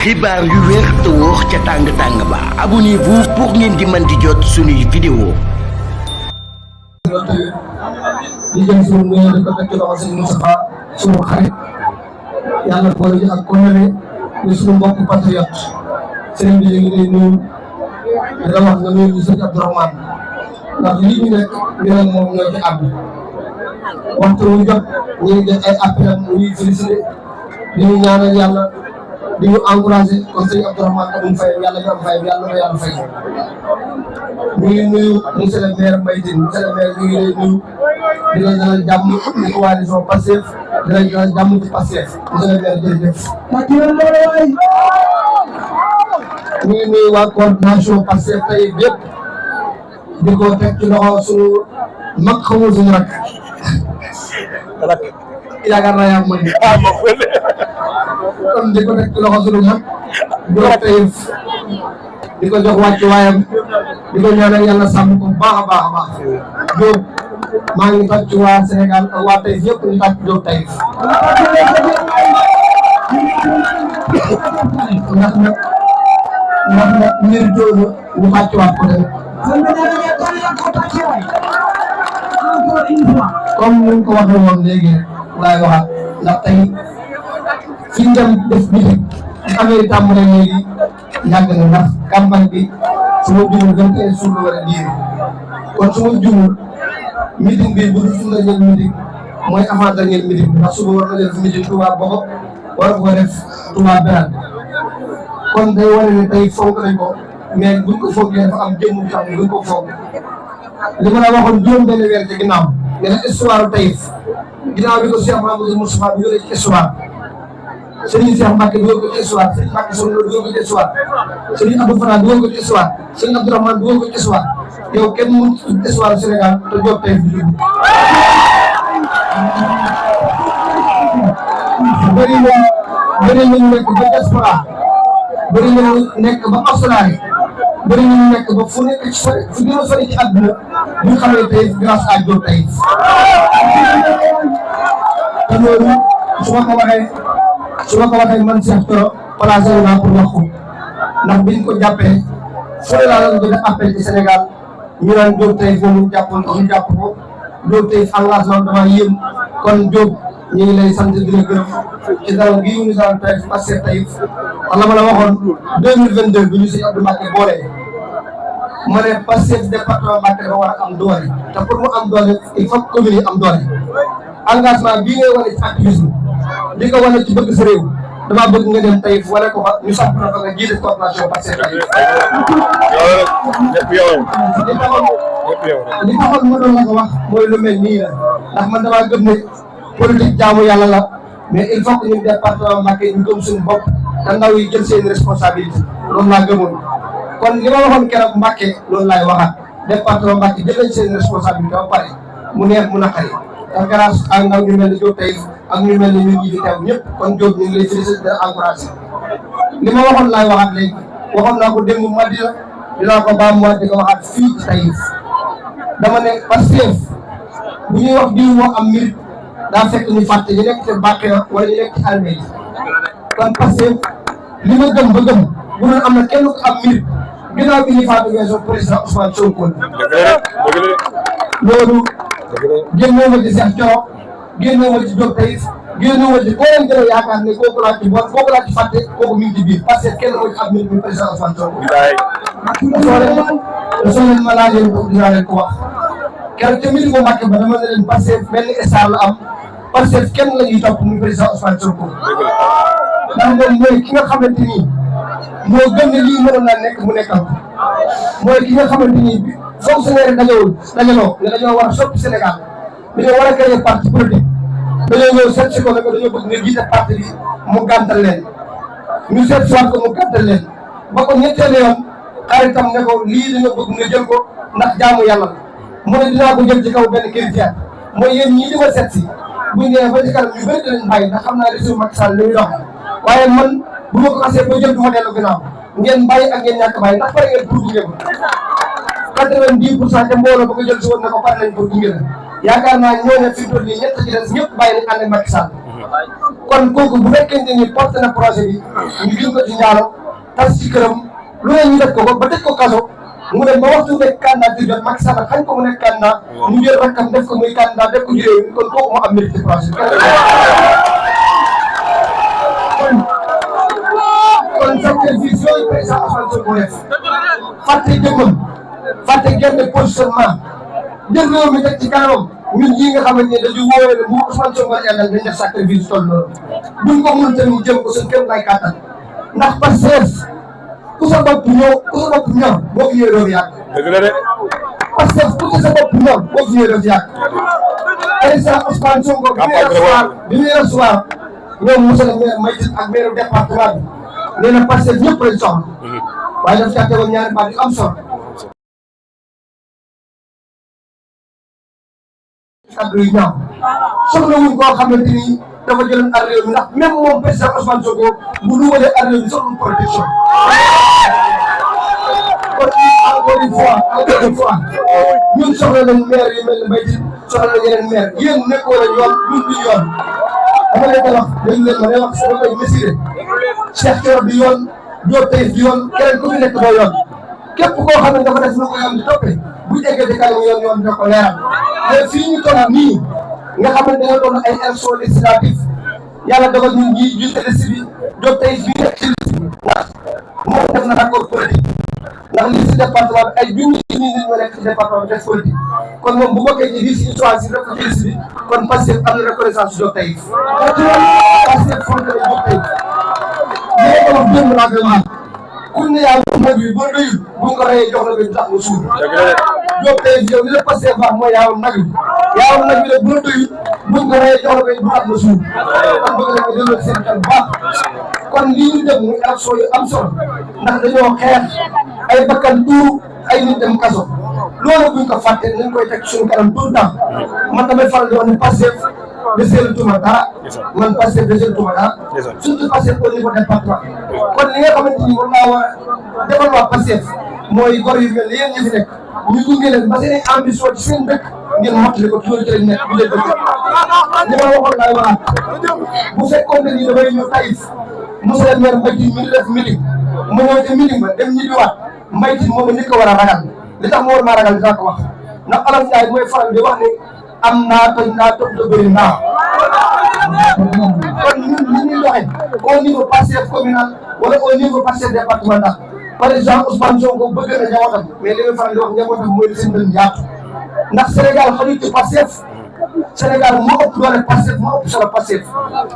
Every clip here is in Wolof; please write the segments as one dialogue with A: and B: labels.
A: xibaar yu wér te wóor ca tàng ba abonnez-vous pour ngeen di mën di jot suñuy vidéo.
B: di jëm suñu nuyoo di ko teg ci loxo sëñ Moustapha suñu xarit yàlla boole ji ak kóllëre ñu suñu mbokk patriote sëriñ bi ñu ngi lay nuyu di la wax nga nuyu ñu sëñ Abdourahmane ndax lii ñu nekk ñu ne moom ñoo ci àdd waxtu wu jot ñu ngi def ay appel mu ñuy félicité di ñu ñaanal yàlla di ñu encouragé kon sëñ Abdourahmane amuñ fay yàlla ñu am fay yàlla na yàlla fay ñu ngi nuyu monsieur le maire Mbaye Tine monsieur le maire ñu ngi lay nuyu di la dalal jàmm ci coalition Pastef di la dalal jàmm ci Pastef monsieur le maire jërëjëf. ñu ngi nuyu waa coordination Pastef tey yëpp di ko teg ci loxo suñu mag xamul suñu rak yaakaar naa yaa mooy kon di ko teg ci loxo suñu mag di ko tey di ko jox wàcc waayam di ko ñaanal yàlla sàmm ko baax a baax a baax Diop maa ngi tàcc waa Sénégal ak waa Taïf yëpp ñu tàcc Diop Taïf ndax nag mbir jooju ñu tàccuwaat ko tamit comme ni ñu ko waxee woon léegi laay waxaat ndax tey fi ñu dem def meeting affaire yi tàmbale léegi yàgg na ndax campagne bi su ma jumul 21 jours la war a diir kon su ma jumul meeting bi bu dul suñu dernier meeting mooy avant dernier meeting ndax suba war na def meeting Touba Bogo war ko def Touba Berane kon day wane ne tey fonk nañ ko mais buñ ko foogee dafa am jëmm bu tax buñ ko foog li ma la waxoon juróom-benn weer ci ginnaaw ne la histoire Taïf ginnaaw bi ko Cheikh Mamadou Moustapha bi yore ci histoire Serigne Cheikh Mbacke dugal ko ci histoire Serigne Mbacke Sow dugal ko ci histoire Serigne Abdou Fana dugal ko ci histoire Serigne Abdourahmane dugal ko ci histoire yow kenn mënut ci histoire Sénégal te Diop Taïf bi dugg. bëri nañu nekk ba diaspora bëri nañu nekk ba Australie bëri nañu nekk ba fu nekk ci sori fu gën a sori ci àdduna ñu xamee Taïf grâce à Diop Taïf te loolu su ma ko waxee man Cheikh Thioro placé wu naa pour wax ko ndax biñ ko jàppee fooy laa doon jëlee appel ci Sénégal ñu naan Diop Taïf moom ñu jàppoon ko ñu jàpp ko Diop Taïf engagement dama yéem kon Diop ñu ngi lay sant di la gërëm ci dara gii ñu daan Taïf Pastef Taïf wala ma la waxoon 2022 bi ñu si Abdou Mbacké boole ma ne Pastef département Mbacké dafa war a am doole te pour mu am doole il faut que commune yi am doole engagement bii ngay wane ci activisme di ko wane ci bëgg sa réew damaa bëgg nga dem Taïf wane ko fa ñu samp na fa nga jiite coordination Pastef Taïf li taxoon ma doon la ko wax mooy lu mel nii la ndax man damaa gëm ne politique jaamu yàlla la mais il faut que ñu département Mbacké ñu gëm suñu bopp te ndaw yi jël seen responsabilité loolu laa gëmoon kon li ma waxoon keroog Mbacké loolu laay waxaat département Mbacké jël nañ seen responsabilité ba pare mu neex mu naqari te grâce ak ndaw ñu mel ni Diop Taïf ak ñu mel ni ñun ñi fi teew ñëpp kon Diop ñu ngi lay félicité di encouragé li ma waxoon laay waxaat léegi waxoon naa ko démb Madina dinaa ko baamuwaat di ko waxaat fii ci Taïf dama ne Pastef bu ñuy wax diw moo am mérite daa fekk ñu fàtte ñu nekk ci Bakhina wala ñu nekk ci armée yi kon Pastef li ma gëm ba gëm bu doon am na kenn ku am mérite ginnaaw bi ñu fàtte weesoo président Ousmane Sonko loolu génnoo ma ci Cheikh Thioro génnoo ma ci Diop Taïf génnoo ma ci koo leen gën a yaakaar ne kooku laa ci bon kooku laa ci fàtte kooku mi ngi ci biir parce que kenn moo ci am mérite muy président Ousmane Sonko soo leen ma laajee ko dinaa leen ko wax keroog ca midi bu Mbacké ba dama ne leen Pastef benn star la am Pastef kenn la ñuy topp muy président Ousmane Sonko ndax moom mooy ki nga xamante ni moo gëm ne lii mënoon naa nekk mu nekkal mooy ki nga xamante ni fonctionnaire dajaloo ne dañoo war a soppi Sénégal dañoo war a créer parti politique dañoo ñëw seet si ko ne ko dañoo bëgg nga jiite parti bi mu gàntal leen ñu seet si waat ko mu gàntal leen ba ko ñetteelu yoon xaritam ne ko lii dañoo bëgg nga jël ko ndax jaamu yàlla mu ne dinaa ko jël ci kaw benn critère mooy yéen ñii di ma seet si buñ nee ba ci kanam ñu bëri dinañ bàyyi ndax xam naa réseau Macky Sall li muy dox waaye man bu ma ko xasee ba jël du ma dellu ginnaaw ngeen bàyyi ak ngeen ñàkk bàyyi ndax pare ngeen pour gunge ma 90% te mbooloo ba ko jël si woon ne ko pare nañ pour gunge la yaakaar naa ñoo ne fi mu toll nii ñett ci des ñëpp bàyyi nañ ànd ak Macky Sall kon kooku bu fekkente ni porte na projet bi ñu gën ko ci njaalo tas ci këram lu ne ñu def ko ba tëj ko kaso mu dem ba waxtu nekk candidat di jot Macky Sall xañ ko mu nekk candidat mu jël rakkam def ko muy candidat def ko ci réew mi kon kooku moo am mérite ci projet kon sacrifice yooyu président Ousmane Sonko def fàtte jëmmam fàtte genn positionnement jël réew mi teg ci kanamam ñun ñii nga xamante ne dañu wóore ne bu Ousmane Sonko la dañ def sacrifice toll noonu buñ ko mën tamit jëm ko suñ kéem lay kàttan ndax Pastef ku sa bopp ñor boo fi ñëwee doo fi yàgg.
C: dëgg la de.
B: Pastef ku sa bopp ñor boo fi ñëwee doo fi yàgg. président Ousmane Sonko bi muy recevoir ñoom monsieur le maire Maïtis ak maire département bi nee na Pastef ñëpp lañ soxla waaye daf caa tegoon ñaari baat yu am solo. kaddu yu ñaaw soxla wuñ koo xamante ni dafa jëloon ar réew mi ndax même moom président Ousmane Sonko bu dugalee ar réew mi soxla protection kon encore une fois ñun soxla nañ maire yu mel ni Mbaye Tine soxla nañ yeneen maire yéen nekkoo la yoon ñun du yoon dama leen koy wax dañu leen ma ne wax sama koy mesuré Cheikh Thioro du yoon Diop Taïf du yoon keneen ku fi nekk doo yoon képp koo xam ne dafa def lu ko yoon di toppee buñ eggee di kàddu yoon dina ko leeral mais fii ñu toll nii nga xam ne dañoo doon ay élection législative yàlla dogal ñun ñii ñu te liste bi Diop Taïf bii nekk ci liste bi ndax moom def na accord politique ndax liste département bi ay junni nit ñoo nekk ci département bi def politique kon moom bu bokkee ci liste yi choisir def ko ci liste bi kon Pastef am na reconnaissance Diop Taïf Pastef fonk na Diop Taïf léegi ko wax démb laa koy wax ku ne yaa nag bi boo doyul bu nga ko reyee jox la ba tax nga suur Diop Taïf yow li la Pastef wax mooy yaa nag bi la bu la doyul bu nga ko reyee jox la ba tax nga suur kon bëgg na ko delloo seen xel bu baax kon lii ñu dem muy élection yu am solo ndax dañoo xeex ay bakkan tuuru ay nit dem kaso loolu buñ ko fàtte nañ koy teg suñu kanam tout le temps man damay faral di wax ne Pastef deseelu tuma dara man Pastef deseelu tuma dara surtout Pastef au niveau département kon li nga xamante ni moom laa war a defal waa Pastef mooy gor yu mel ni yéen ñi fi nekk ñu gunge leen ba seen ambition ci seen dëkk ngeen mottali ko ci loolu ci lañ nekk bu leen dëkk li ma waxoon laay waxaat bu fekkoon ne ni damay ñëw Taïf monsieur le maire Mbaye Tine mi ngi def meeting mu ñëw ca meeting ba dem ñibbiwaat Mbaye Tine moom ni ko war a ragal li tax mu war maa ragal dinaa ko wax ndax Alioune Ndiaye mooy faral di wax ni am naa toj naa toog te bëri naa kon ñun li ñuy doxee au niveau Pastef communal wala au niveau Pastef départemental par exemple Ousmane Sonko bëgg na njabootam mais li nga faral di wax njabootam mooy seen dën yaatu ndax Sénégal xamuñ ci Pastef Sénégal moo ëpp doole Pastef moo ëpp solo Pastef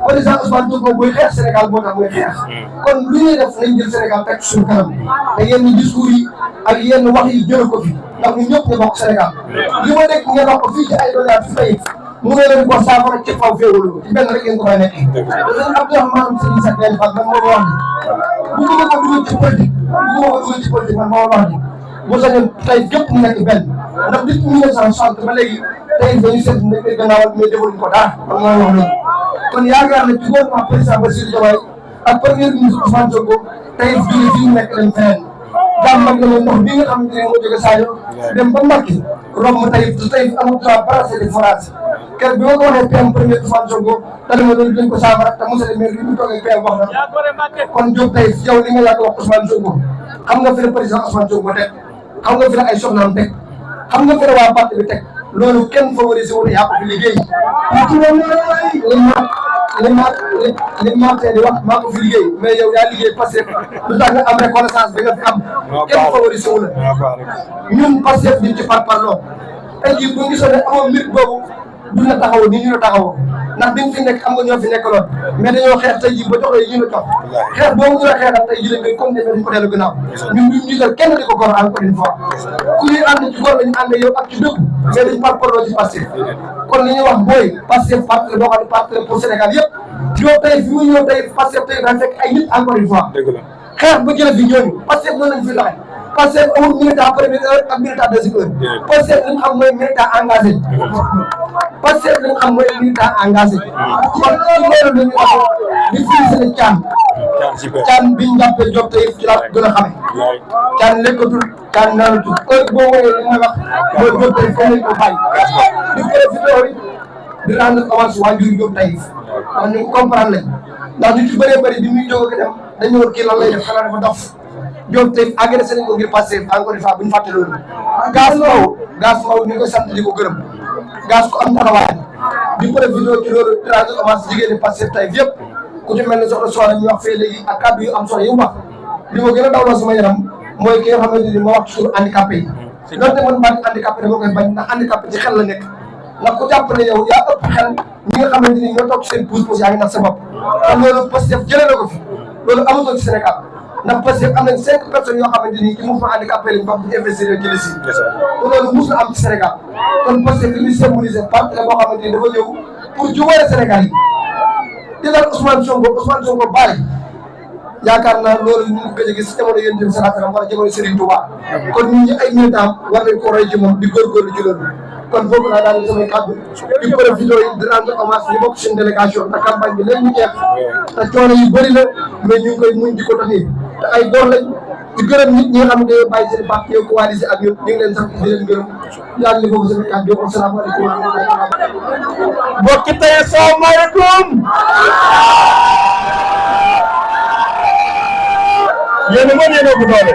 B: président Ousmane Sonko buy xeex Sénégal moo tax muy xeex kon lu ñuy def nañ jël Sénégal teg suñu kanam te yenn discours yi ak yenn wax yi jëlee ko fi ndax ñun ñëpp ñu bokk Sénégal li ma dégg ngeen wax ko fii ci ay doléances fi Taïf mu ne leen ko saafara ci faw féewaloo ci benn rek ngeen ko may nekk dañ Abdourahmane Serigne Seck leen fat man moo ma wax ni bu ko dugal ci politique man moo wax ni bu sañoon Taïf gépp mu nekk benn ndax depuis 1960 ba léegi Taïf dañu seet ne koy gannaawal mais defuñu ko dara man mooy wax loolu kon yaakaar na ci gouvernement président Bassirou Diomaye ak premier ministre Ousmane Sonko Taïf jóge fi mu nekk dem feneen jàmmal nga leen ndox bi nga xamante ne moo jóge Sadio dem ba Mbacké romb Taïf te Taïf amul droit brasser des forages kër bi ma ko waxee PM premier Ousmane Sonko te dama doon dañ ko saafara te monsieur le maire li mu toogee PM wax na kon Diop Taïf yow li nga yàgg wax Ousmane Sonko xam nga fi la président Ousmane Sonko teg xam nga fi la ay soxnaam teg xam nga fi la waa parti bi teg loolu kenn favorisé wu yaa ko fi liggéey ci li ma tee di wax maa ko fi liggéey mais yow yaa liggéey Pastef lu tax nga am reconnaissance bi nga fi am kenn favorisé wu la ñun Pastef duñ ci parparloo tey jii bu ñu gisoon ne amoon mbir boobu duñ la taxawoo ni ñu la taxawoo ndax bi nga fi nekk am nga ñoo fi nekkaloon mais dañoo xeex tey jii ba jox la ñu la jox xeex boobu ñu la xeexal tey jii lañ koy continuer duñ ko dellu gannaaw ñun duñ gisal kenn di ko gor encore une fois ku ñuy ànd ci gor lañu ànd yow ak ci dëgg mais dañ parparloo ci Pastef kon li ñuy wax booy Pastef parti boo xam ne parti pour Sénégal yëpp Diop Taïf fi mu ñëw tey Pastef tey daa fekk ay nit encore une fois xeex ba jëlee fi ñooñu Pastef noonu lañ fi laxee Pastef amul militant première heure ak militant deuxième heure Pastef li mu xam mooy militant engagé Pastef li mu xam mooy militant engagé kon ci loolu la ñu wax di félicité Thiam biñ jàppee Diop Taïf ci la gën a xamee Thiam lekkatul Thiam naanatul heure boo wooyee li may wax mooy Diop Taïf kenn lañ ko bàyyi di profité di rendre hommage waajur Diop Taïf man ñu comprendre lañ ndax ñu ci bëree bëri bi muy jóg ak dem dañu war kii lan lay def xanaa dafa dof Diop tey agressé nañ ko ngir passé encore une fois bu ñu fàtte loolu gaz Mbow ñu koy sant di ko gërëm gaz ko am taxawaay di profité ci loolu rendre hommage jigéen ñi passé tey yëpp ku ci mel ne soxna Soxna ñu wax fee léegi ak kàddu yu am solo yi mu wax li ma gën a dawloo sama yaram mooy ki nga xamante ni ma wax ci suñu handicapé yi loolu man bañ handicapé dama koy bañ ndax handicapé ci xel la nekk ndax ku jàpp ne yow yaa ëpp xel ñi nga xamante ni ñoo toog ci seen pousse-pousse yaa ngi nax sa bopp te loolu Pastef jëlee na ko fi loolu amatul ci Sénégal ndax Pastef am nañ 5 personnes yoo xamante ni ci mouvement handicapé lañ bokk di investir ci li si te loolu mus na am ci Sénégal kon Pastef li muy symboliser parti la boo xamante ni dafa ñëw pour jubóole Sénégal yi di dal Ousmane Sonko bàyyi yaakaar naa loolu ñu ngi gëj a gis jamono yéen jëm Sénégal wala jamono Serigne Touba kon ñun ñi ay militant war nañ ko roy ci moom di góorgóorlu ci loolu kon foofu laa daal di samay kàddu di profité di rendre hommage ñu bokk suñu délégation te campagne bi léegi ñu jeex te coono yu bëri la mais ñu ngi koy muñ di ko taxee te ay góor lañ di gërëm nit ñi nga xam ne dañoo bàyyi seen parti yow coalisé ak ñun ñu ngi leen sant di leen gërëm yaa ngi foofu samay kàddu yow asalaamaaleykum wa rahmatulah.
C: mbokki tey asalaamaaleykum. yéen a mën yéen a ëpp doole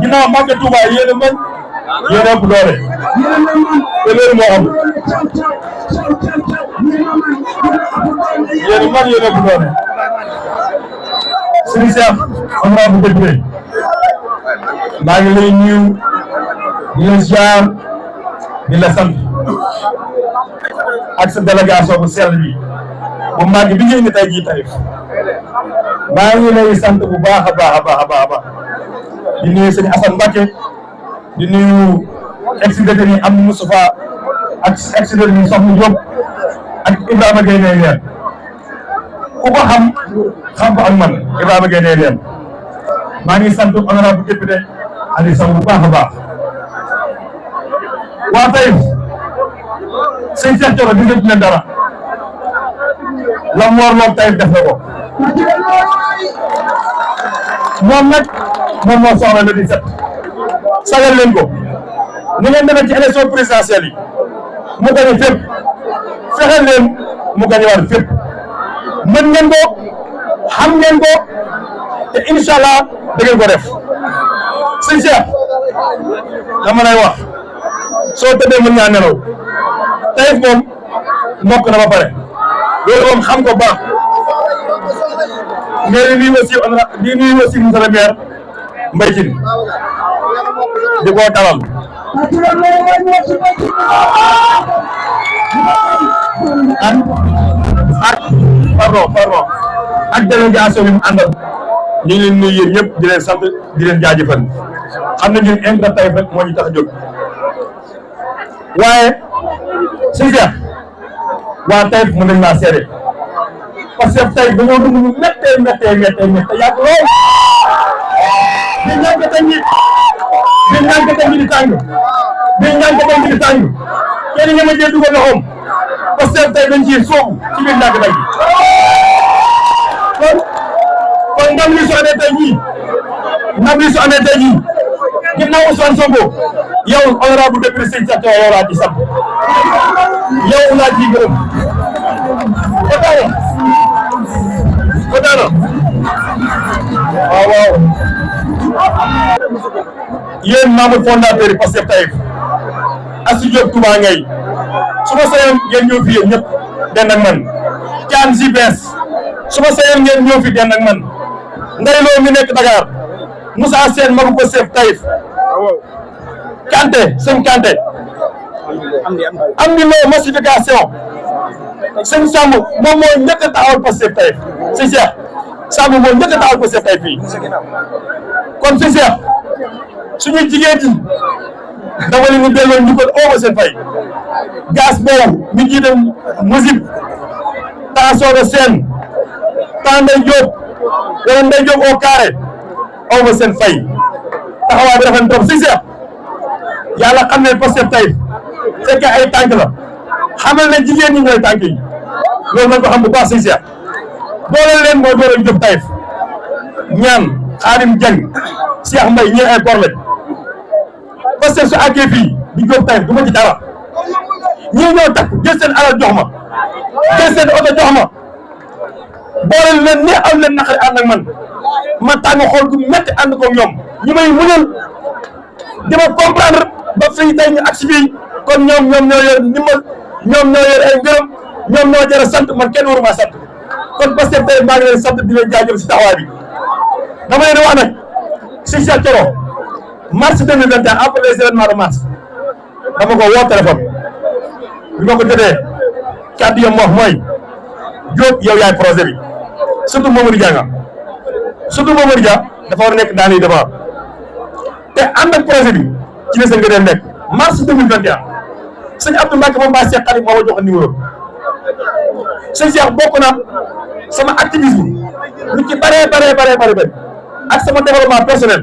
C: ginnaaw Màggal Touba yéen a mën yéen a ëpp doole te loolu moo am yéen a mën yéen a ëpp doole. Serigne Cheikh honorable député maa ngi lay nuyu di la ziar di la sant ak sa délégation bu sell bi bu màgg bi ngeen ni tey jii Taïf maa ngi lay sant bu baax a baax di nuyu sëñ Assane Mbacké di nuyu ex-détenu yi am Moustapha ak ex-détenu yi Soxna Diop ak Ibrahima Gueye Ndeye ku ko xam ko ak man Ibrahima Gueye Ndeye maa ngi sant honorable député Aliou Sow bu baax a baax waa Taïf sëñ Cheikh Thioro di nga leen dara la mu war lool Taïf def na ko moom nag moom moo soxla le 17 sagal leen ko ni ngeen demee ci élection présidentielle yi mu gañe fépp fexeel leen mu gañewaat fépp mën ngeen ko xam ngeen ko te incha allah da ngeen ko def sëñ Cheikh dama lay wax soo tëddee mën ngaa nelaw Taïf moom mokk na ba pare loolu moom xam ko baax mais lii aussi lii nuyu aussi monsieur le maire Mbaye Tine di ko dalal pardon ak délégation bi mu àndal ñu ngi leen nuyu yéen ñëpp di leen sant di leen jaajëfal xam ne ñun intérêt Taïf rek moo ñu tax a jóg waaye sëñ Cheikh waa Taïf mën nañ laa seede parce que Taïf dañoo dund lu méttee yàgg lool bi ñànkatañ ñi di tàng kenn nga ma jee dugal loxoom parce que Taïf dañ ciy soobu ci biir ñànkatañ bi kon ndam li su amee tey jii ginnaaw Ousmane Sonko yow honorable député Sëñ Cheikh Thioro yow laa ci sant yow laa ciy gërëm kontaan waaw yéen membre fondateur yi Pastef Taïf Astou Diop Touba ngay su ma sayoon ngeen ñëw fi yéen ñëpp den ak man Thiam GPS su ma sayoon ngeen ñëw fi den ak man Ndeye Lo mi nekk Dakar Moussa Sène magu Pastef Taïf Kanté sëñ Kanté am ni loo massification sëñ Samb moom moo njëkk a taxawal Pastef Taïf sëñ Cheikh Samb moo njëkk a taxawal Pastef Taïf fii kon sëñ Cheikh suñuy jigéen ñi dama leen di delloo njukkal oo seen fay gaz boobu mi jiite musib Soxna Sène Ndeye Diop wala Ndeye Diop au carré oo seen fay taxawaay bi dafa ne trop sëñ Cheikh yàlla xam ne Pastef Taïf fekk ay tànk la xamal ne jigéen ñi ñooy tànk yi loolu nañ ko xam bu baax sëñ Cheikh dooleel leen mooy dooleel Diop Taïf ñaan Xaadim Dieng Cheikh Mbaye ñii ay góor lañ Pastef su àggee fii di Diop Taïf du ma ci dara ñii ñoo takk jël seen alal jox ma jël seen oto jox ma boole leen ne am leen naqari ànd ak man ma tàng xool gu métti ànd ko ñoom ñu may muñal di ma comprendre ba fii tey ñu agsi fii kon ñoom ñoo yor ndimbal ñoom ñoo yor ay ngërëm ñoom ñoo jar a sant man kenn waruma sant kon Pastef tey maa ngi leen sant di leen jaajëf si taxawaay bi dama leen wax nag si Cheikh Thioro mars 2021 après les événements de mars dama ko woo téléphone bi ma ko jotee kàddu yam wax mooy Diop yow yaay projet bi surtout Mamadou Dia nga surtout Mamadou Dia dafa war a nekk dans les débats te ànd ak projet bi ci la sa ngëneel nekk mars 2021 sëñ Abdou Mbacke moom baa Cheikh Khalif moo ma jox numéro sëñ Cheikh bokk na sama activisme lu ci bare ak sama développement personnel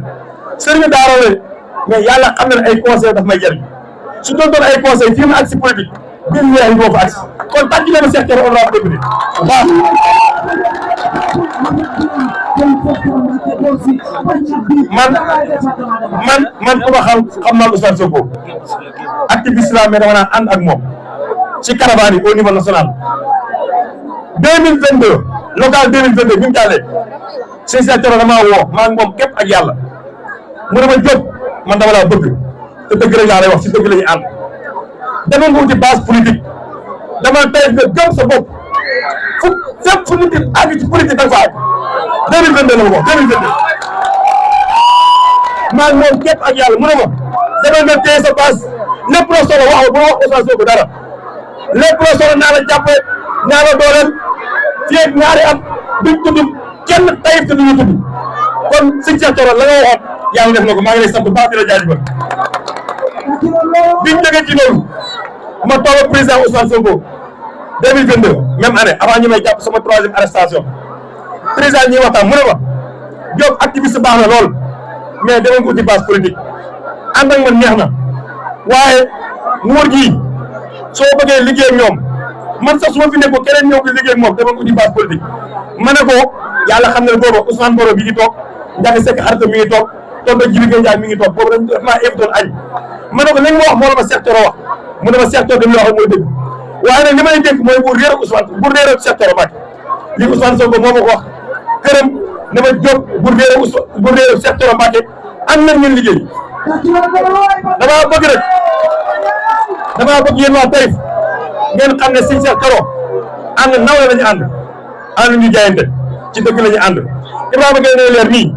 C: sëriñ daara la mais yàlla xam na ne ay conseil daf may jëriñ su doon ay conseil fii ma agsi politique biir ñeex yi moo fa agsi kon tàcc leen Cheikh Thioro honorable député waaw man ku ma xam naa Ousmane Sonko activiste la mais dama naan ànd ak moom ci caravane yi au niveau national 2022 local 2022 bi mu jàllee Cheikh Thioro damaa woo maa ngi moom képp ak yàlla mu ne ma Diop man dama laa bëgg te dëgg la lay wax ci dëgg la ñuy ànd dama nga wuti base politique dama tey nga gëm sa bopp fépp fu nit di àgg ci politique da nga fa àgg 2022 la ma wax 2022 maa ngi moom képp ak yàlla mu ne ma dama nga téye sa base lépp loo soxla wax bu ma wax Ousmane Sonko dara lépp loo soxla naa la jàppale naa la dooleel fii ak ñaari at duñ tudd kenn tayif te duñu tudd kon sëñ Cheikh Thioro la nga waxoon yàlla def na ko maa ngi lay sant baax di la jaajëfal biñ jógee ci loolu ma toog ak président Ousmane Sonko 2022 même année avant ñu may jàpp sama 3e arrestation président ñuy waxtaan mu ne ma Diop activiste baax na lool mais dama ko uti base politique ànd ak man neex na waaye nguur gi soo bëggee liggéey ak ñoom man sax su ma fi nekk ko keneen ñëw ko liggéey ak moom dama ko uti base politique ma ne ko yàlla xam ne ne boobu Ousmane Boro bi ngi toog Ndiaye Seck xaritam mi ngi toog tonton Djibi Ndiaye mi ngi toog boobu dañ maa invité añ ma ne ko li nga ma wax moo la ma Cheikh Thioro wax mu ne ma Cheikh Thioro dañuy wax mooy dëgg waaye nag li may dénk mooy bu réer ak Ousmane bu réer ak Cheikh Thioro Mbacké li Ousmane Sonko moo ma ko wax këram ne ma Diop bu réer ak Ousmane bu réer ak Cheikh Thioro Mbacké am nañ ngeen liggéey damaa bëgg rek damaa bëgg yéen waa Taïf ngeen xam ne si Cheikh Thioro ànd nawle lañu ànd ñu jaayante ci dëgg lañu ànd Ibrahima Gueye ne leer nii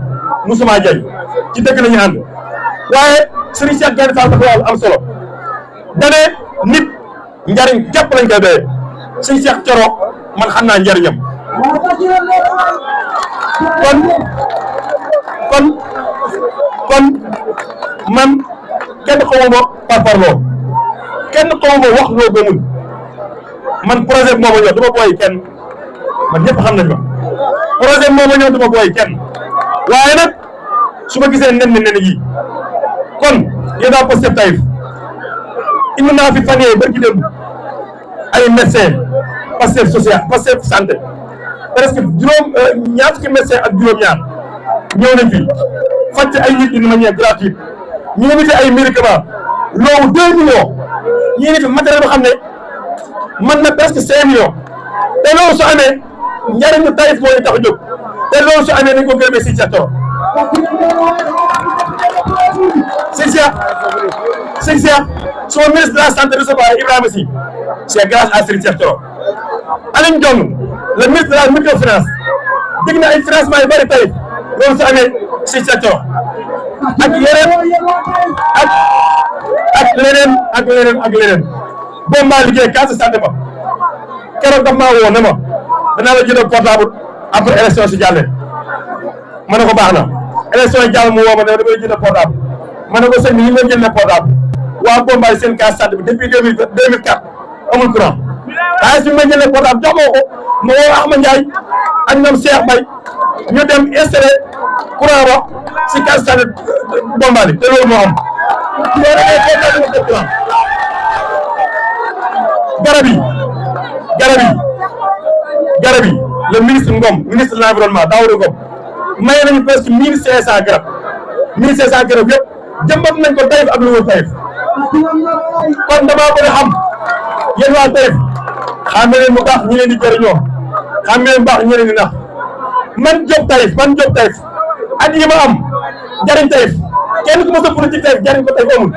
C: musuma jaay ci dëgg lañu ànd waaye Serigne Cheikh Gaïndé Fall dafa wax am solo dane nit njariñ képp lañ koy doyee Serigne Cheikh Thioro man xam naa njariñam kon man kenn xamuma par parloo kenn xamuma wax loo gëmul man projet bi moo ma ñor du ma booy kenn man ñëpp xam nañ ma projet bi moo ma ñor du ma booy kenn waaye nag su ma gisee nen yi kon yéen a Pastef Taïf indi naa fi fan yii ba ci dem ay médecins Pastef social Pastef santé presque ñaar fukki médecins ak juróom-ñaar ñëw nañ fi fàcc ay nit d'une manière gratuite ñu ngi fi ay médicaments loolu 2 millions ñu ngi fi matériel boo xam ne mën na presque 5 millions te loolu su amee njariñu Taïf moo ñu tax a jóg te loolu su amee dañ ko gërëmee si Cheikh Thioro sëñ Cheikh suma ministre de la santé recevoir Ibrahima Sy c'est grâce à Serigne Cheikh Thioro Alioune Dione le ministre de la microfinance dig na ay financement yu bëri Taïf loolu su amee si Cheikh Thioro ak yeneen ak leneen boo maa liggéey case de santé ba keroog daf maa woo ne ma danaa la jëndal portable après élection si jàllee ma ne ko baax na élection yi jàll mu woo ma ne damay jëndal portable ma ne ko sëñ bi ñu ngi leen jëndee portable waa Bombay seen case santé bi depuis 2004 amul courant waaye su ma jëndee portable jox ma ko ma woo Axma Ndiaye ak ñoom Cheikh Mbaye ñu dem installé courant ba si case santé Bombay te loolu moo am garab yi le ministre Ngom ministre de l'environnement Daouda Ngom maye nañu presque 1500 garab 1500 garab yëpp jëmbat nañ ko Taïf ak lu wër Taïf kon damaa bëgg a xam yéen waa Taïf xam leen bu baax ñi leen di jëriñoo xam leen bu baax ñi leen di nax man Diop Taïf at yi ma am jariñ Taïf kenn ku ma sa politique Taïf jariñ ko Taïf amul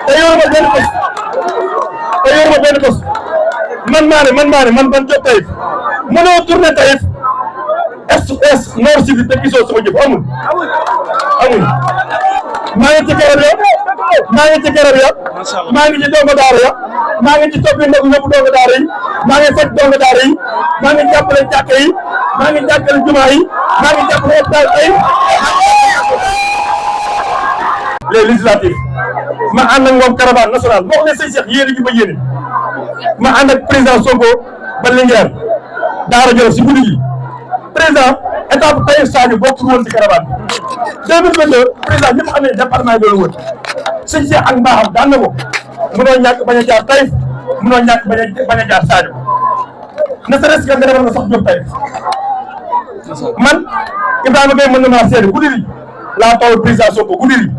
C: te yoruma benn bés man ban Diop Taïf mënoo tourné Taïf est nord sud te gisoo sama jëf amul maa ngi ci garab ya maa ngi ci dongo daara ya maa ngi ci toppi ndogu yóbbu dongo daara yi maa ngi faj dongo daara yi maa ngi jàppale jàkka yi maa ngi jàppale jumaa yi maa ngi jàppale hôpital yi les législatives ma ànd ak moom caravane nationale boo xam ne sëñ Cheikh yéene ji ma yéene ma ànd ak président Sonko ba Linguère Daara Jolof si guddi gi président étape Taïf Sadio bokkul woon si caravane bi 2022 président ñëpp xam ne département yi doon wër sëñ Cheikh ak mbaaxam daan na ko mënoo ñàkk bañ a jaar Taïf mënoo ñàkk bañ a jaar Sadio ne serait-ce que nga demal nga sax Diop Taïf man Ibrahima Gueye mën na maa seede guddi gi laa taw président Sonko guddi gi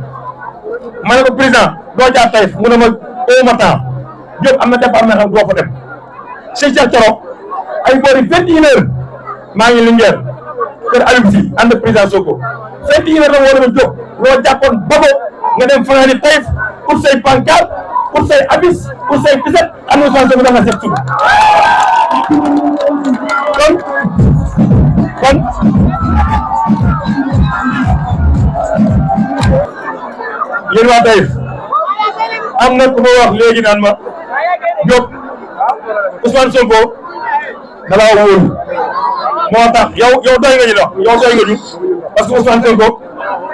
C: ma ne ko président doo jaar Taïf mu ne ma au matin Diop am na département xam doo fa dem sëñ Cheikh Thioro ay boori 21 heures maa ngi Linguère kër Aliou Sy ànd ak président Sonko 21 heures la woo na Diop loo jàppoon bobo nga dem fanaani Taïf pour say pancarte pour say affiche pour say tiset am na Ousmane Sonko da nga seet tur kon yéen waa Taïf am na ku ma wax léegi naan ma Diop Ousmane Sonko da laa wóolu moo tax yow doy nga ñu la yow doy nga ñu parce que Ousmane Sonko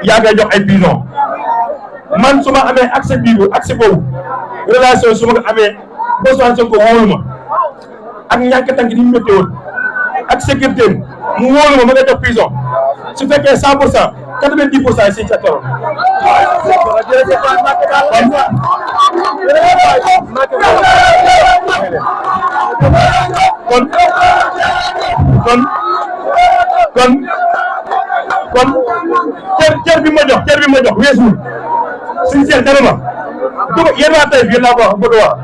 C: yaa ngay jox ay pigeon man su ma amee accès boobu relation su ma ko amee ba Ousmane Sonko wóolu ma ak ñàkk tànk ni mu métti woon ak sécurité mu wóolu ma nga jox pigeon su fekkee 100% 90% yi si ca toro kon cër bi ma jox weesuul suñu Cheikh dama ma du yéen waa Taïf yéen laa ko wax bëgg a wax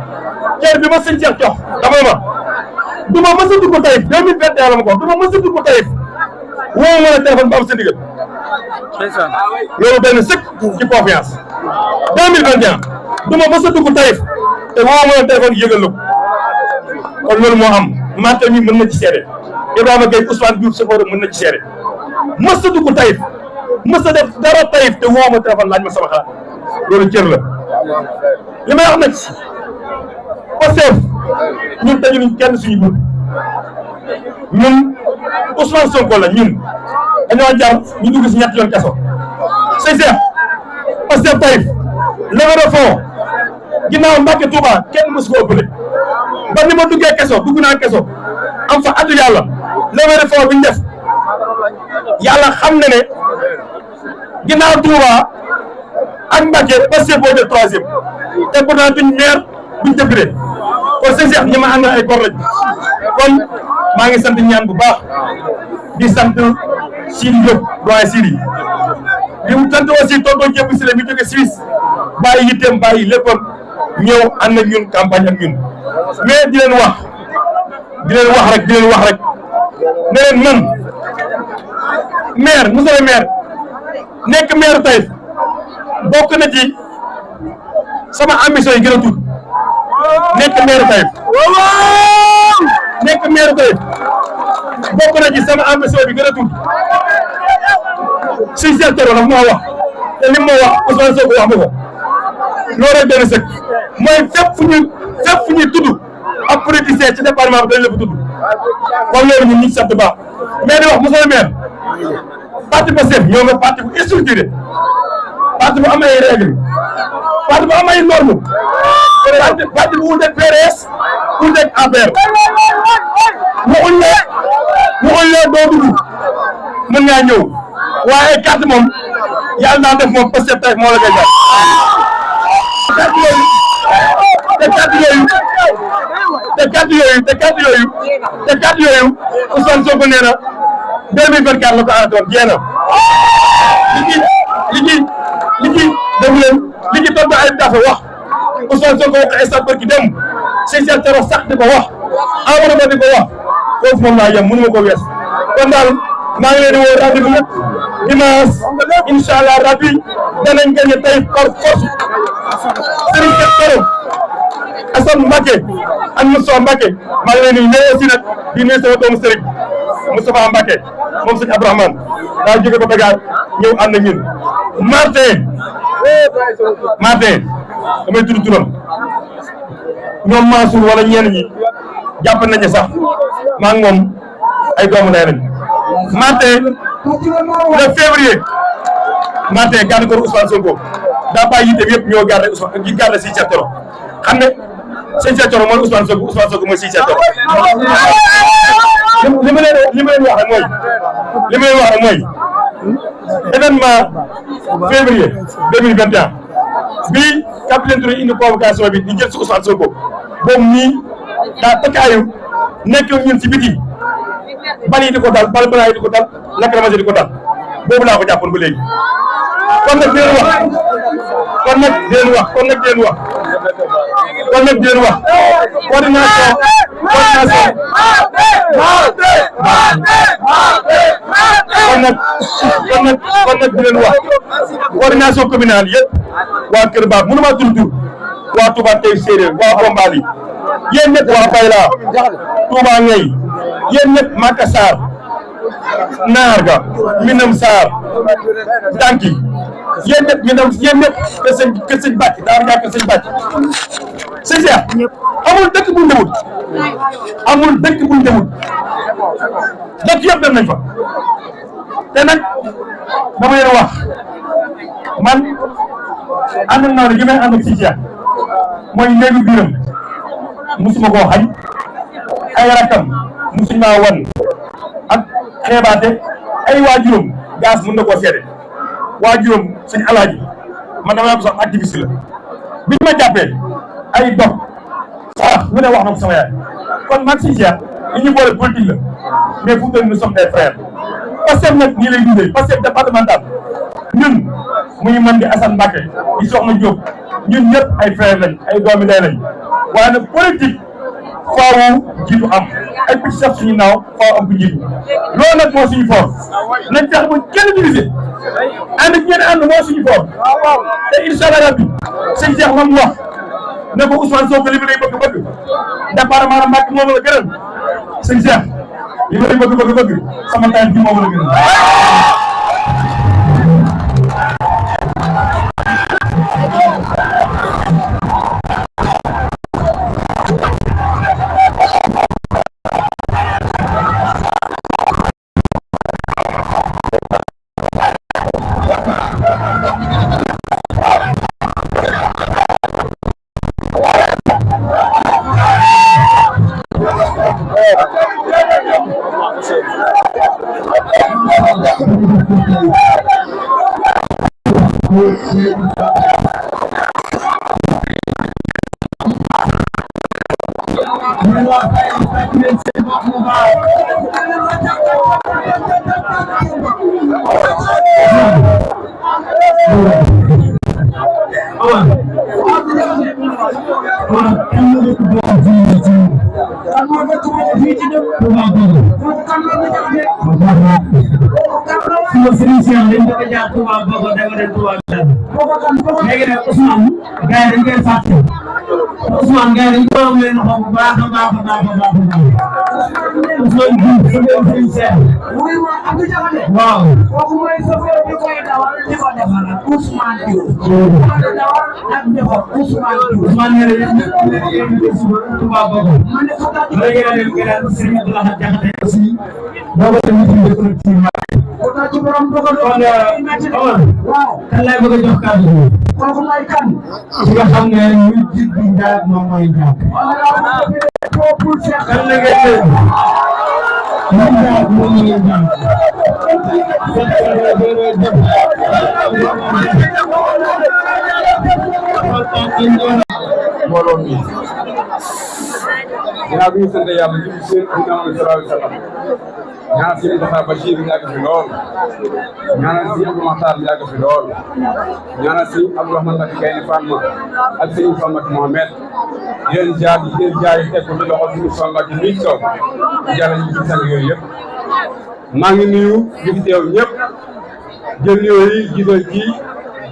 C: cër bi ma suñu Cheikh jox dama ma du ma mës a dugg Taïf 2021 la ma ko wax du ma mës a dugg Taïf woo ma la téléphone ba am sa ndigal loolu benn sëkk ci confiance 2021 du ma mës a dugg Taïf te woo ma la téléphone yëgal la ko kon loolu moo am Mate mi mën na ci seede Ibrahima Gueye Ousmane Diouf Soforo mën na ci seede mës a dugg Taïf mës a def dara Taïf te woo ma téléphone laaj ma sama xalaat loolu cër la li may wax nag Pastef ñun tëjuñu kenn suñu bunt ñun Ousmane Sonko la ñun dañoo jaar ñu dugg si ñetti yoon kaso sëñ Cheikh Pastef Taïf levée de fonds ginnaaw Mbacke Touba kenn mësu ko ëppale ba ni ma duggee kaso dugg naa kaso am fa addu yàlla levée de fonds bi ñu def yàlla xam na ne ginnaaw Touba ak Mbacke Pastef boo jël 3e te pourtant duñ maire duñ député kon sëñ Cheikh ñi ma ànd ay góor lañ kon maa ngi sant ñaan bu baax di sant Sidi Diop doyen Sidi di sant aussi tonton Diop si la mi jóge Suisse bàyyi yitteem bàyyi léppam ñëw ànd ak ñun campagne ak ñun mais di leen wax rek ne leen man maire monsieur le maire nekk maire Taïf bokk na ci sama ambition yi gën a tuut nekk maire Taïf bokk na ci sama ambition bi gën a tuut si Cheikh Thioro nag moo wax te li moo wax Ousmane Sonko wax ma ko loolu rek benn sëkk mooy fépp fu ñuy tudd ab politicien ci département bi dañ la fa tudd kon loolu ñun ñu ngi sant baax mais di wax monsieur le maire parti Pastef ñoo nga parti bu structuré parti bu am ay règle parti bu am ay norme parti bu wuuteeg PDS wuuteeg APR waxuñ la doo dugg mën ngaa ñëw waaye carte moom yàlla naa def moom Pastef Taïf moo la koy jàpp te carte yooyu Ousmane Sonko nee na 2024 la ko arrêté woon jeex na li ci toog ba ay dafa wax Ousmane Sonko wax instant barki dem sëñ Cheikh Thioro sax di ko wax Amadou Ba di ko wax foofu moom laa yem mënu ma ko wees kon daal maa ngi leen di woo rendez-vous yëpp dimanche incha allah rabbi danañ gagné tey par force Serigne Cheikh Thioro Assane Mbacké ak Moustapha Mbacké maa ngi leen di nuyu aussi nag di nuyu sama doomu Serigne Moustapha Mbacké moom sëñ Abdourahmane daa jóge ba Dakar ñëw ànd ak ñun Martin damay tudd turam ñoom Mansour wala ñenn ñi jàpp nañu sax maa ngi moom ay doomu ndey lañ Martin le février Martin garde corps Ousmane Sonko daa bàyyi yitteem yëpp ñoo garde Ousmane gi garde Serigne Cheikh Thioro xam ne Serigne Cheikh Thioro mooy Ousmane Sonko mooy Serigne Cheikh Thioro li ma leen wax rek mooy événement février 2021 bi capitaine Touré indi convocation bi di jël si Ousmane Sonko boobu nii daa tëkkaayu nekk ñun si biti bal yi di ko dal bal balaa yi di ko dal lacrymogène di ko dal boobu laa ko jàppoon ba léegi kon nag dinañ wax coordination dinañ wax coordination communale yëpp waa Kër Baab mënu maa tudd waa Touba Tey Séeréer waa Bombali yéen ñëpp waa Bayla Touba Ngay yéen ñëpp Maka Sarr Naar ga Minam Sarr Danki yéen ñëpp kër sëñ Bàcc daara ngaa kër sëñ Bàcc sëñ Cheikh amul dëkk bu ndemut dëkk yëpp dem nañ fa te nag dama leen wax man ànd naa ne gi may ànd ak si Cheikh mooy néegu biiram musuma koo xañ ay rakkam musuñ maa wan ak xeebaate ay waajuram gaas mën na koo seede waajuram sëñ Alaaji man dama ko sax activiste la biñ ma jàppee ay dox sax lu ne wax na ko sama yaay kon man si Cheikh li ñu boole politique la mais fu mu toll nous sommes des frères Pastef nag nii lay dundee Pastef départemental ñun muy man di Assane Mbacké di Soxna Diop ñun ñëpp ay frères lañ ay doomi day lañ waaye nag politique faawu jiitu am ay picc sax suñu naaw faaw am ku jiitu loolu nag moo suñu force nañ tax ba kenn divisé ànd ak ñenn ànd moo suñu force te incha allah rabbi sëñ Cheikh moom wax ne ko Ousmane Sonko li mu lay bëgg département Mbacké moom la gënal sëñ Cheikh li ma lay bëgg sama taal bi moom la gënal.
D: léegi nag Ousmane gars yi dañ koy fàtte Ousmane gars yi dañ ko am leen xool bu baax a baax a baax a baax Ousmane Diouf su dee Serigne Cheikh waaw kooku mooy chauffeur bi koy dawal di ko defal Ousmane Diouf dawal ak defal Ousmane Diouf Ousmane nee na yéen suba Touba Bogo léegi nag dem gënal Serigne Abdoulaye Diakhaté aussi boo ko demee ci collectivement ci borom dogal waaw kan lay bëgg a jox kàddu gi kooku mooy kan ci nga xam ne ñu jiit bi daal moom mooy jàpp kan la ngay dégg ñu daal moom mooy jàpp
C: mbooloo mi ginnaaw bi ñu sant yàlla ñu seen Muhammad sallallahu alayhi wa sallam
E: ñaanal si Moustapha Bachir bi yàgg fi lool ñaanal si Abdou Makhtar bi yàgg fi lool ñaanal si Abdourahmane Mbacké Gaïndé Fatma ak sëñ Famad Mohamed di leen jaar yi teg ko ci loxo suñu Mbacké mi toog di jàll ñu ci sant yooyu yëpp maa ngi nuyu ñi fi teew ñëpp jël nuyoo yi gisal ci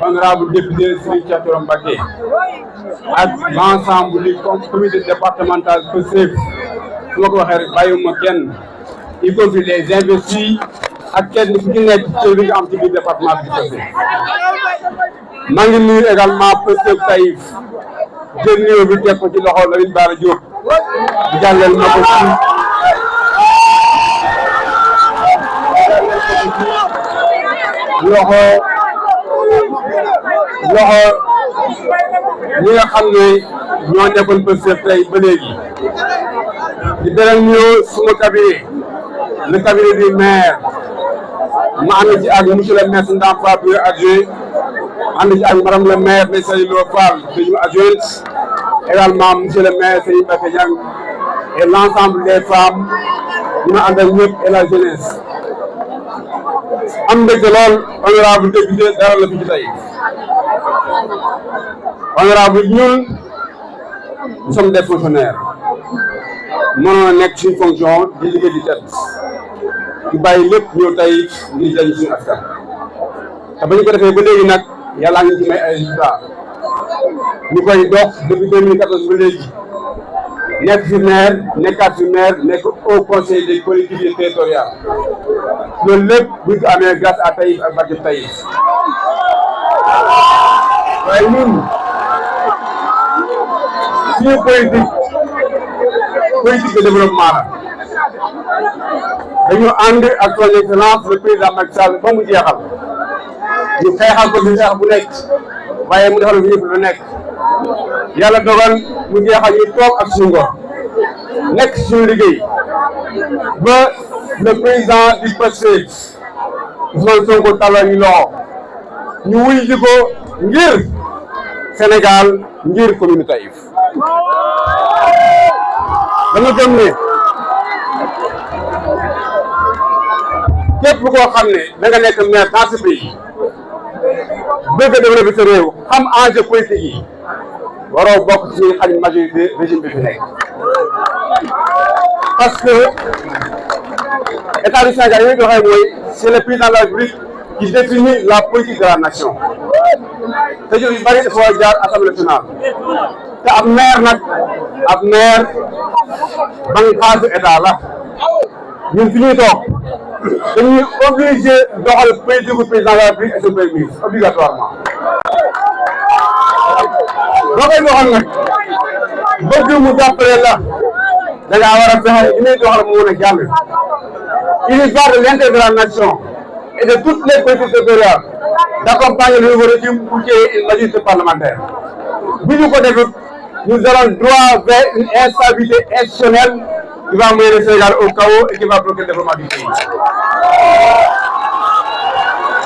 E: honorable député Serigne Cheikh Thioro Mbacké ak l'ensemble du comité départemental Pastef su ma ko waxee rek bàyyiwuma kenn y compris les investis ak kenn ku ci nekk ci li nga am ci biir département bi Pastef maa ngi nuyu également Pastef Taïf jël nuyoo bi teg ko ci loxo Lamine Bara Diop di jàllale ma ko ci loxo ñi nga xam ne ñoo nekkoon Pastef tey ba léegi di beneen nuyoo suma cabinet le cabinet du maire ma ànd ci ak monsieur le maire Ndam Fatou adjoint ànd ci ak madame le maire de Seydou Fall suñu adjointe également monsieur le maire Seydou Mbacké Niang et l'ensemble des femmes ñu ma ànd ak ñëpp et la jeunesse am mbégte lool honorable député dara la fi ci tey honorable ñun nous sommes des fonctionnaires mënoon nekk suñu fonction di liggéey di tedd di bàyyi lépp ñëw tey ngir jëriñ suñu askan te ba ñu ko defee ba léegi nag yàlla ngi ci may ay résultats ñu koy dox depuis 2014 ba léegi nekk fi maire nekkaat fi maire nekk au conseil des collectivités territoriales loolu lépp bu ñu ko amee grâce à Taïf ak barke Taïf waaye ñun suñu politique de développement la dañoo ànd ak son excellence le président Macky Sall ba mu jeexal ñu xeexal ko fi xeex bu nekk waaye mu defal fi yëpp lu nekk yàlla dogal mu jeexal ñu toog ak suñu ngor nekk suñu liggéey ba le président du Pastef Ousmane Sonko tàllal ñu loxo ñu wuy ji ko ngir Sénégal ngir commune Taïf dama gëm ne képp koo xam ne da nga nekk maire dans ce pays bëgg a développer sa réew xam enjeu politique yi waroo bokk ci xañ majorité régime bi fi nekk parce que état du Sénégal yi ñu waxee mooy c'est le président de la République qui définit la politique de la nation te jur yu bëri dafa jaar assemblée nationale te ab maire bànqaasu état la ñun fi ñuy toog dañuy obligé doxal politique du président de la République et son premier ministre obligatoirement boo koy doxal nag bëgg mu jàppale la da ngaa war a fexe li muy doxal mu mën a jàll. Il y va de l'intérêt de la nation et de toutes les politiques territoriales d'accompagner le nouveau régime pour qu'il y ait une majorité parlementaire. Bu ñu ko defee nous allons droit vers une instabilité institutionnelle qui va mener le Sénégal au chaos et qui va bloquer le développement du pays.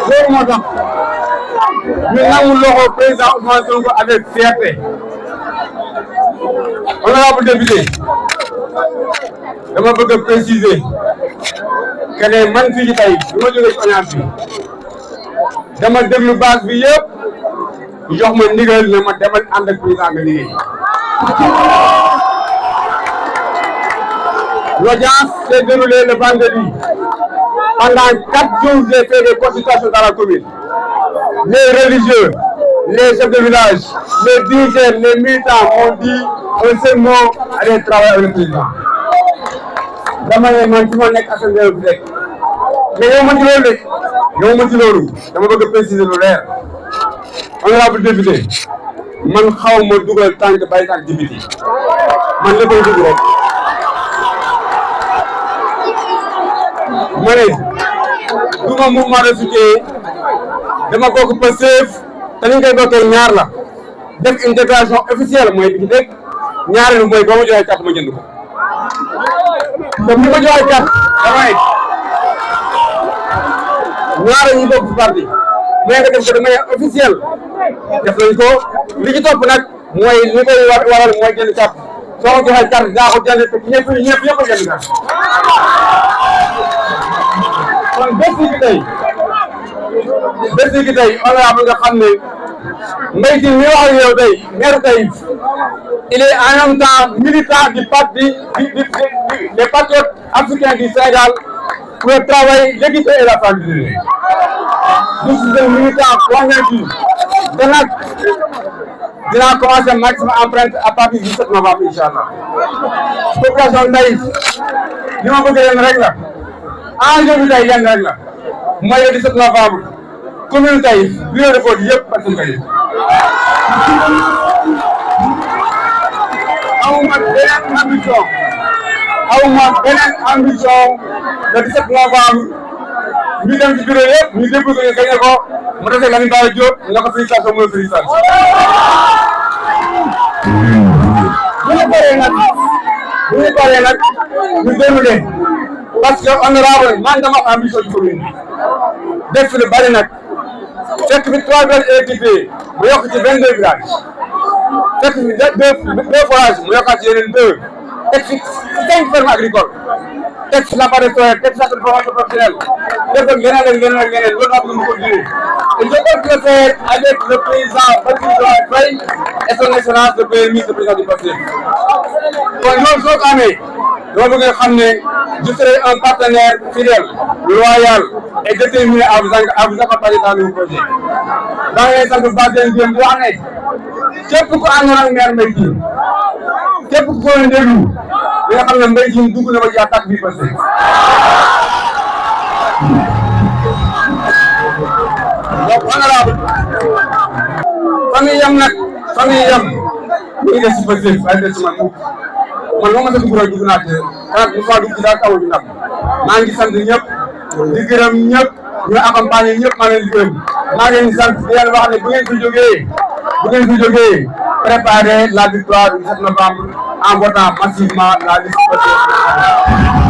E: loolu moo tax ñu nangu loxo président Ousmane Sonko avec fierté. Honorable député, dama bëgg a préciser que ne man fii ci tey bi ma jógee ci audience bi dama déglu base bi yëpp ñu jox ma ndigal ne ma demal ànd ak président nga liggéey. L'audience s'est déroulée le vendredi. Pendant 4 jours, j'ai fait des consultations dans la commune. Les religieux, les chefs de village, les dirigeants, les militants ont dit un seul mot, aller travailler avec le président. Dama ne man ci ma nekk assemblée bi rek mais yow ma ci loolu dama bëgg a préciser lu leer. Honorable député, man xaw ma dugal tànk bàyyi tànk député man la koy dugg rek. ma ne duma mouvement de soutien dama kooku Pastef te ni ñu koy bokkee ñaar la def une déclaration officielle mooy bi ci dëkk ñaareelu mooy ba ma joxee carte ma jënd ko te bu ma joxee carte damay ñaare ñu bokk ci parti mais nga def ko de manière officielle def nañ ko li ci topp nag mooy li koy waral mooy jënd carte soo ko joxee carte daa ko jënd te ñëpp a jënd carte kon bés ni ki tey honorable nga xam ne Mbaye Tine mi wax ak yow tey maire Taïf il est en même temps militant du parti des patriotes africains du Sénégal pour le travail, l'équité et la famille. Je suis un militant convaincu de commencer maximum empreinte à partir du 7 novembre, Inch'Allah. Population Taïf, je vais vous dire une règle. Enjeu bi tey yenn rek la mooy le 17 novembre commune Taïf bureau de vote yëpp parti Taïf. awma beneen ambition le 17 novembre ñu dem ci bureau yëpp ñu déglu ko ñu gañe ko mu dese Lamine Bara Diop ñu ko félicitation mooy félicitation. bu ñu paree nag ñu déroulé parce que honorable man dama am ambition ci commune bi def fi lu bari nag fekk fi 3 villages électrifiés mu yokk ci 22 villages fekk fi deux forages mu yokkaat ci yeneen 2 teg fi 5 fermes agricoles teg fi laboratoire solaire teg fi centre de formation professionnelle def ak leneen loolu laa bëgg mu continuer et je compte le faire avec le président Bassirou Diomaye Faye et son excellence le premier ministre le président du Pastef kon loolu soo ko amee dama bëgg nga xam ne je serai un partenaire fidèle loyal et déterminé à vous accompagner dans nos projets daa ngay sant bu baax di leen wax ne képp ku àndoon ak maire Mbaye Tine képp ku ko leen déglu di nga xam ne Mbaye Tine dugg na ba ci attaque bi passé donc honorable famille yam nag famille yam ñu ngi des si passé ay des si man moo ma sa dugg rek dugg naa te xanaa mu faa dugg ci daal taw bi nag maa ngi sant ñëpp di gërëm ñëpp ñu accompagné ñëpp maa ngi leen di gërëm maa ngi leen di sant di leen wax ne bu ngeen fi jógee préparer la victoire du 7 novembre en votant massivement la liste.